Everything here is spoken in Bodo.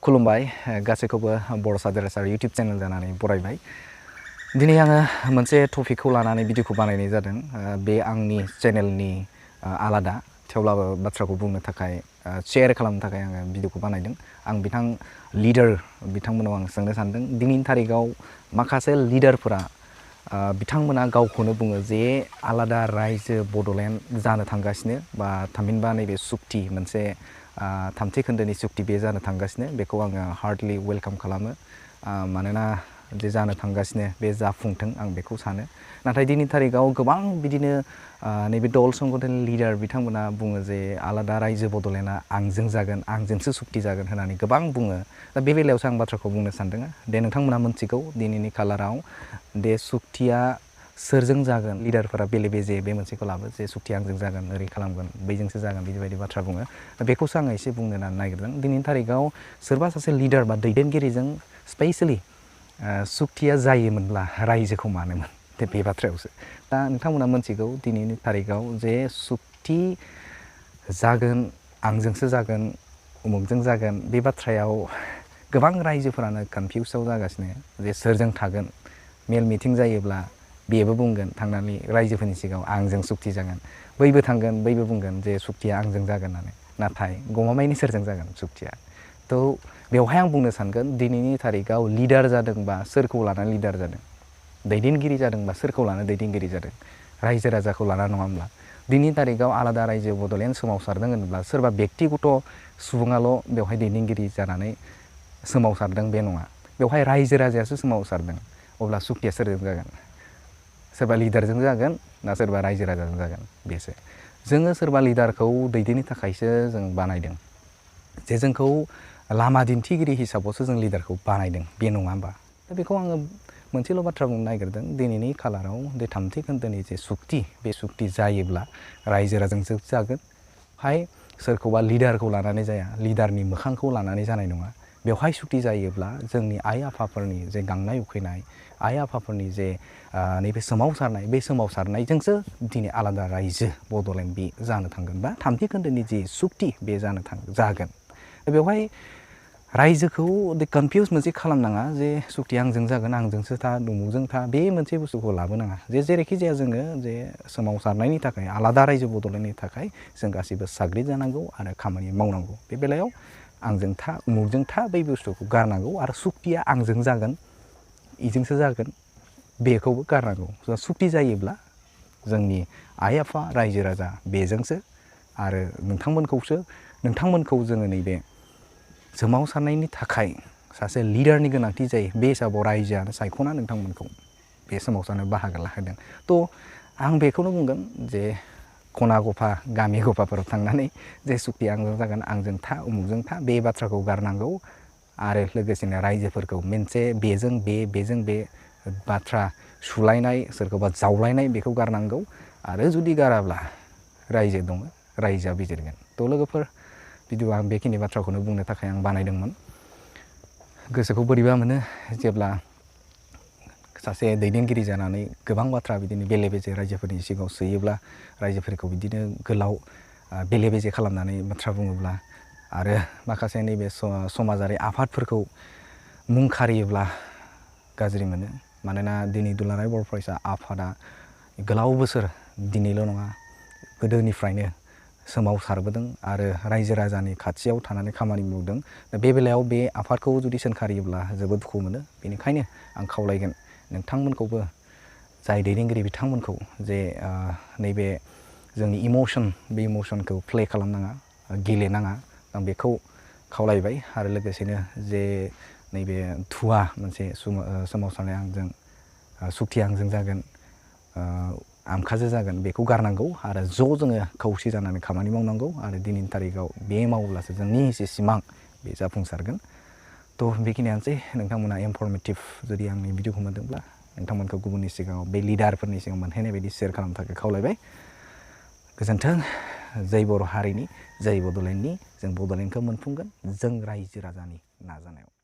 खुलुमबाय गासैखौबो बर' सादेरासार इउटिउब चेनेल जानानै बरायबाय। दिनै आङो मोनसे टपिकखौ लानानै भिडिअखौ बानायनाय जादों। बे आंनि चेनेलनि आलादा थेवब्लाबो बाथ्राखौ बुंनो थाखाय शेयार खालामनो थाखाय आङो भिडिअखौ बानायदों। आं लिडार बिथांमोनाव आं सोंनो सानदों दिनैनि थारिखआव माखासे लिडारफोरा बिथांमोना गावखौनो बुङो जे आलादा रायजो बड'लेण्ड जानो थांगासिनो बा थामहिनबा नैबे सुक्ति मोनसे थामथि खोन्दोनि सुक्ति बे जानो थांगासिनो बेखौ आङो हार्डलि वेलकाम खालामो। मानोना जे जानो थांगासिनो बे जाफुंथों आं बेखौ सानो। नाथाय दिनैनि थारिखआव गोबां बिदिनो नैबे दल संगठननि लिडार बिथांमोना बुङो जे आलादा रायजो बड'लेण्डआ आंजों जागोन आंजोंसो सुक्ति जागोन होननानै गोबां बुङो। दा बे बेलायावसो आं बाथ्राखौ बुंनो सानदों दे नोंथांमोना मोनथिगौ दिनैनि कालाराव दे सुक्तिया सोरजों जागोन लिडारफोरा बेले बेजे बे मोनसेखौ लाबो जे सुक्ति आंजों जागोन ओरै खालामगोन बैजोंसो जागोन बेबायदि बाथ्रा बुङो। दा बेखौसो आङो एसे बुंनो नागिरदों। दिनैनि थारिखआव सोरबा सासे लिडार बा दैदेनगिरिजों स्पेसियेलि सुक्तिया जायोमोनब्ला रायजोखौ मानोमोन बे बाथ्रायावसो। दा नोंथांमोना मोनथिगौ दिनैनि थारिखआव जे सुक्ति जागोन आंजोंसो जागोन उमुकजों जागोन बे बाथ्रायाव गोबां रायजोफोरानो कनफिउसाव जागासिनो जे सोरजों थागोन। मेल मिटिं जायोब्ला बेबो बुंगोन थांनानै रायजोफोरनि सिगाङाव आंजों सुक्ति जागोन, बैबो थांगोन बैबो बुंगोन जे सुक्तिया आंजों जागोन होननानै। नाथाय गमामायैनो सोरजों जागोन सुक्तिया। थ' बेवहाय आं बुंनो सानगोन दिनैनि थारिखआव लिडार जादोंबा सोरखौ लानानै लिडार जादों, दैदेनगिरि जादोंबा सोरखौ लानानै दैदेनगिरि जादों, रायजो राजाखौ लाना नङा होमब्ला। दिनैनि तारिखआव आलादा रायजो बड'लेण्ड सोमावसारदों होनोब्ला सोरबा बेक्तिगत सुबुङाल' बेवहाय दैदेनगिरि जानानै सोमावसारदों बे नङा। बेवहाय रायजो राजायासो सोमावसारदों। अब्ला सुक्तिया सोरजों जागोन? सोरबा लिडारजों जागोन ना सोरबा रायजो राजाजों जागोन बेसो। जोङो सोरबा लिडारखौ दैदेननो थाखायसो जों बानायदों, जे जोंखौ लामा दिन्थिगिरि हिसाबावसो जों लिडारखौ बानायदों बे नङा होमबा। दा बेखौ आङो मोनसेल' बाथ्रा बुंनो नागिरदों दिनैनि कालाराव बे थामथि खोन्दोनि जे सुक्ति बे सुक्ति जायोब्ला रायजो राजाजों जागोन। हाय सोरखौबा लिडारखौ लानानै जाया, लिडारनि मोखांखौ लानानै जानाय नङा। बेवहाय सुक्ति जायोब्ला जोंनि आइ आफाफोरनि जे गांनाय उखैनाय, आइ आफाफोरनि जे नैबे सोमावसारनाय बे सोमावसारनायजोंसो दिनै आलादा रायजो बड'लेण्ड बे जानो थांगोन बा थामथि खोन्दोनि जे सुक्ति बे जागोन। बेवहाय रायजोखौ कनफिउस मोनसे खालामनाङा जे सुक्तिया आंजों जागोन आंजोंसो था उमुकजों था बे मोनसे बुस्थुखौ लाबोनाङा। जे जेरैखि जाया जोङो जे सोमावसारनायनि थाखाय आलादा रायजो बड'लेण्डनि थाखाय जों गासैबो साग्रिद जानांगौ आरो खामानि मावनांगौ। बे बेलायाव आंजों था उमुकजों था बै बुस्थुखौ गारनांगौ आरो सुक्तिया आंजों जागोन इजोंसो जागोन बेखौबो गारनांगौ। सुक्ति जायोब्ला जोंनि आइ आफा रायजो राजा बेजोंसो आरो नोंथांमोनखौ जोङो नैबे सोमावसारनायनि थाखाय सासे लिडारनि गोनांथि जायो। बे हिसाबाव रायजोआनो सायख'ना नोंथांमोनखौ बे सोमावसारनायाव बाहागो लाहोदों। थ' आं बेखौनो बुंगोन जे खना गफा गामि गफाफोराव थांनानै जे सुक्तिया आंजों जागोन आंजों था उमुकजों था बे बाथ्राखौ गारनांगौ आरो लोगोसेनो रायजोफोरखौ मोनसे बेजों बे बाथ्रा सुलायनाय सोरखौबा जावलायनाय बेखौ गारनांगौ। आरो जुदि गाराब्ला रायजो दङ, रायजोआ बिजिरगोन। थ' लोगोफोर भिडिअ आं बेखिनि बाथ्राखौनो बुंनो थाखाय आं बानायदोंमोन। गोसोखौ बोरैबा मोनो जेब्ला सासे दैदेनगिरि जानानै गोबां बाथ्रा बिदिनो बेले बेजे रायजोफोरनि सिगाङाव सोयोब्ला, रायजोफोरखौ बिदिनो गोलाव बेले बेजे खालामनानै बाथ्रा बुङोब्ला आरो माखासे नैबे समाजारि आफादफोरखौ मुं खारियोब्ला गाज्रि मोनो। मानोना दिनै दुलाराय बर' फरायसा आफादा गोलाव बोसोर दिनैल' नङा गोदोनिफ्रायनो सोमावसारबोदों आरो रायजो राजानि खाथियाव थानानै खामानि मावदों। दा बे बेलायाव बे आफादखौ जुदि सोंखारियोब्ला जोबोद दुखु मोनो। बेनिखायनो आं खावलायगोन नोंथांमोनखौबो जाय दैदेनगिरि बिथांमोनखौ जे नैबे जोंनि बे इमोसनखौ प्ले खालामनाङा, गेलेनाङा आं बेखौ खावलायबाय। आरो लोगोसेनो जे नैबे धुवा मोनसे सोमावसारनाय आंजों सुक्तिया आंजों जागोन आमखाजों जागोन बेखौ गारनांगौ आरो ज' जोङो खौसे जानानै खामानि मावनांगौ। आरो दिनैनि तारिखआव बे मावोब्लासो जोंनि जे सिमां बे जाफुंसारगोन। थ' बेखिनियानोसै। नोंथांमोना इनफरमेटिभ जुदि आंनि भिडिअखौ मोनदोंब्ला नोंथांमोनखौ गुबुननि सिगाङाव बे लिडारफोरनि सिगाङाव मोनहैनाय बायदि शेयार खालामनो थाखाय खावलायबाय। गोजोन्थों। जै बर' हारिनि, जै बड'लेण्डनि। जों बड'लेण्डखौ मोनफुंगोन जों रायजो राजानि नाजानायाव।